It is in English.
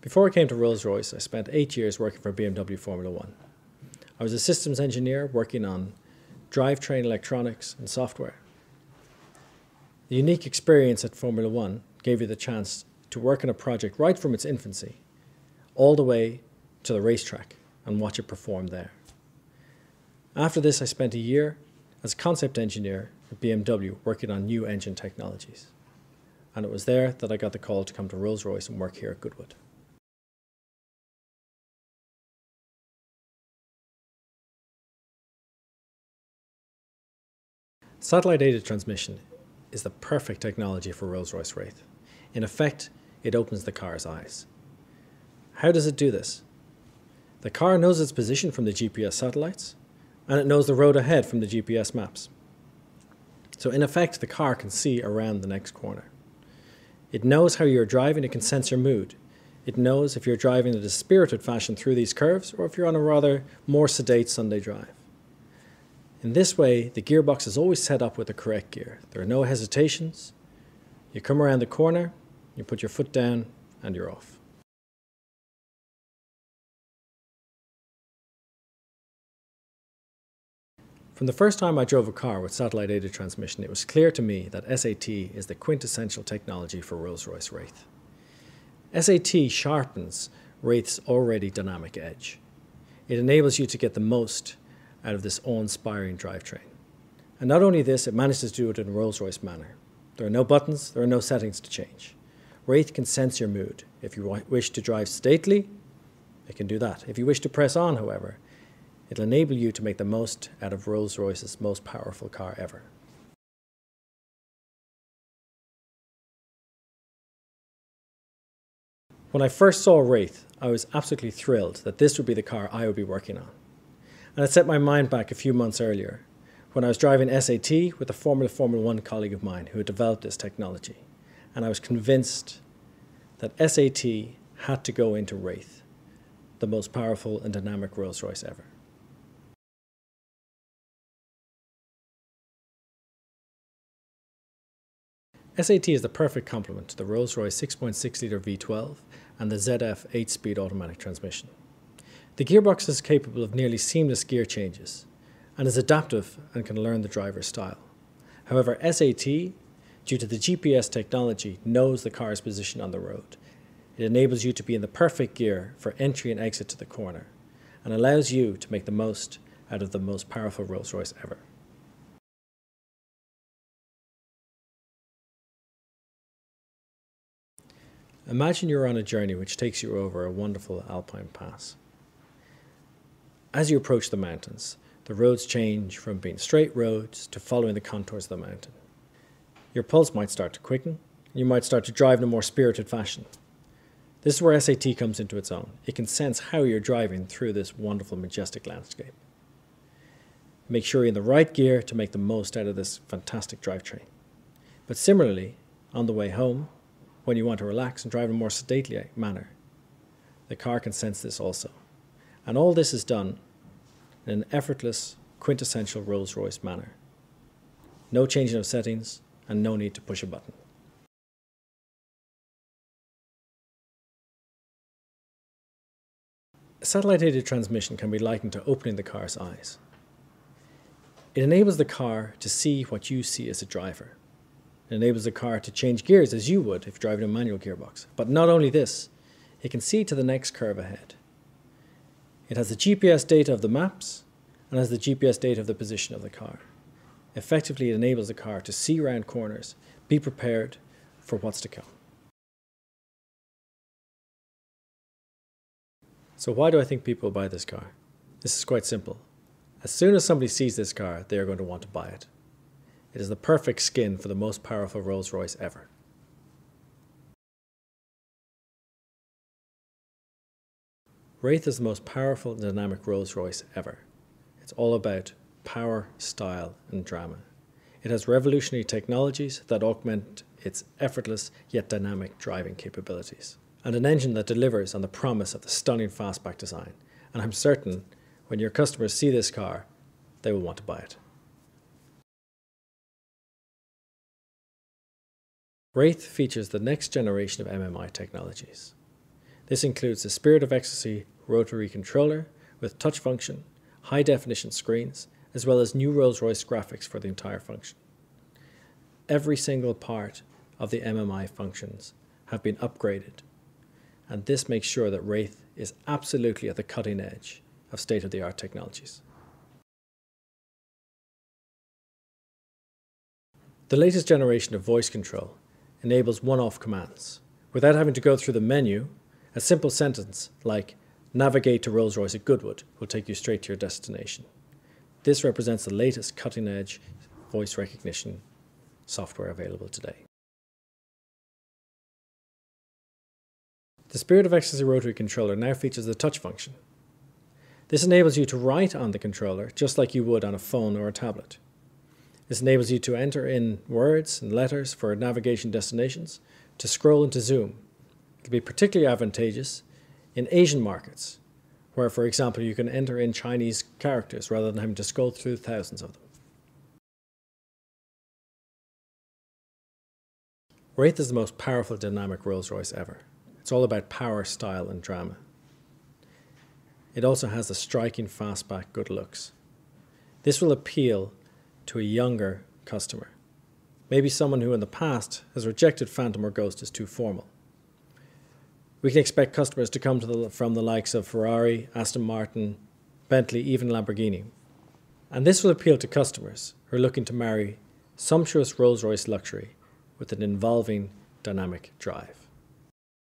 Before I came to Rolls-Royce, I spent 8 years working for BMW Formula One. I was a systems engineer working on drivetrain electronics and software. The unique experience at Formula One gave you the chance to work on a project right from its infancy, all the way to the racetrack and watch it perform there. After this, I spent a year as a concept engineer at BMW working on new engine technologies. And it was there that I got the call to come to Rolls-Royce and work here at Goodwood. Satellite-aided transmission is the perfect technology for Rolls-Royce Wraith. In effect, it opens the car's eyes. How does it do this? The car knows its position from the GPS satellites, and it knows the road ahead from the GPS maps. So in effect, the car can see around the next corner. It knows how you're driving, it can sense your mood. It knows if you're driving in a spirited fashion through these curves, or if you're on a rather more sedate Sunday drive. In this way, the gearbox is always set up with the correct gear. There are no hesitations. You come around the corner, you put your foot down, and you're off. From the first time I drove a car with satellite-aided transmission, it was clear to me that SAT is the quintessential technology for Rolls-Royce Wraith. SAT sharpens Wraith's already dynamic edge. It enables you to get the most out of this awe-inspiring drivetrain. And not only this, it manages to do it in a Rolls-Royce manner. There are no buttons, there are no settings to change. Wraith can sense your mood. If you wish to drive sedately, it can do that. If you wish to press on, however, it'll enable you to make the most out of Rolls-Royce's most powerful car ever. When I first saw Wraith, I was absolutely thrilled that this would be the car I would be working on. And it set my mind back a few months earlier, when I was driving SAT with a Formula One colleague of mine who had developed this technology. And I was convinced that SAT had to go into Wraith, the most powerful and dynamic Rolls-Royce ever. SAT is the perfect complement to the Rolls-Royce 6.6-litre V12 and the ZF 8-speed automatic transmission. The gearbox is capable of nearly seamless gear changes and is adaptive and can learn the driver's style. However, SAT, due to the GPS technology, knows the car's position on the road. It enables you to be in the perfect gear for entry and exit to the corner and allows you to make the most out of the most powerful Rolls-Royce ever. Imagine you're on a journey which takes you over a wonderful alpine pass. As you approach the mountains, the roads change from being straight roads to following the contours of the mountain. Your pulse might start to quicken, and you might start to drive in a more spirited fashion. This is where SAT comes into its own. It can sense how you're driving through this wonderful, majestic landscape. Make sure you're in the right gear to make the most out of this fantastic drivetrain. But similarly, on the way home, when you want to relax and drive in a more sedately manner, the car can sense this also. And all this is done in an effortless, quintessential Rolls-Royce manner. No changing of settings and no need to push a button. A satellite-aided transmission can be likened to opening the car's eyes. It enables the car to see what you see as a driver. It enables the car to change gears as you would if driving a manual gearbox. But not only this, it can see to the next curve ahead. It has the GPS data of the maps and has the GPS data of the position of the car. Effectively, it enables the car to see around corners, be prepared for what's to come. So why do I think people buy this car? This is quite simple. As soon as somebody sees this car, they are going to want to buy it. It is the perfect skin for the most powerful Rolls-Royce ever. Wraith is the most powerful and dynamic Rolls-Royce ever. It's all about power, style, and drama. It has revolutionary technologies that augment its effortless yet dynamic driving capabilities, and an engine that delivers on the promise of the stunning fastback design. And I'm certain when your customers see this car, they will want to buy it. Wraith features the next generation of MMI technologies. This includes the Spirit of Ecstasy rotary controller with touch function, high-definition screens, as well as new Rolls-Royce graphics for the entire function. Every single part of the MMI functions have been upgraded, and this makes sure that Wraith is absolutely at the cutting edge of state-of-the-art technologies. The latest generation of voice control enables one-off commands. Without having to go through the menu, a simple sentence like "Navigate to Rolls-Royce at Goodwood" will take you straight to your destination. This represents the latest cutting-edge voice recognition software available today. The Spirit of Ecstasy rotary controller now features the touch function. This enables you to write on the controller just like you would on a phone or a tablet. This enables you to enter in words and letters for navigation destinations, to scroll and to zoom. It can be particularly advantageous in Asian markets, where, for example, you can enter in Chinese characters rather than having to scroll through thousands of them. Wraith is the most powerful dynamic Rolls-Royce ever. It's all about power, style and drama. It also has the striking fastback good looks. This will appeal to a younger customer, maybe someone who in the past has rejected Phantom or Ghost as too formal. We can expect customers to come from the likes of Ferrari, Aston Martin, Bentley, even Lamborghini. And this will appeal to customers who are looking to marry sumptuous Rolls-Royce luxury with an involving dynamic drive.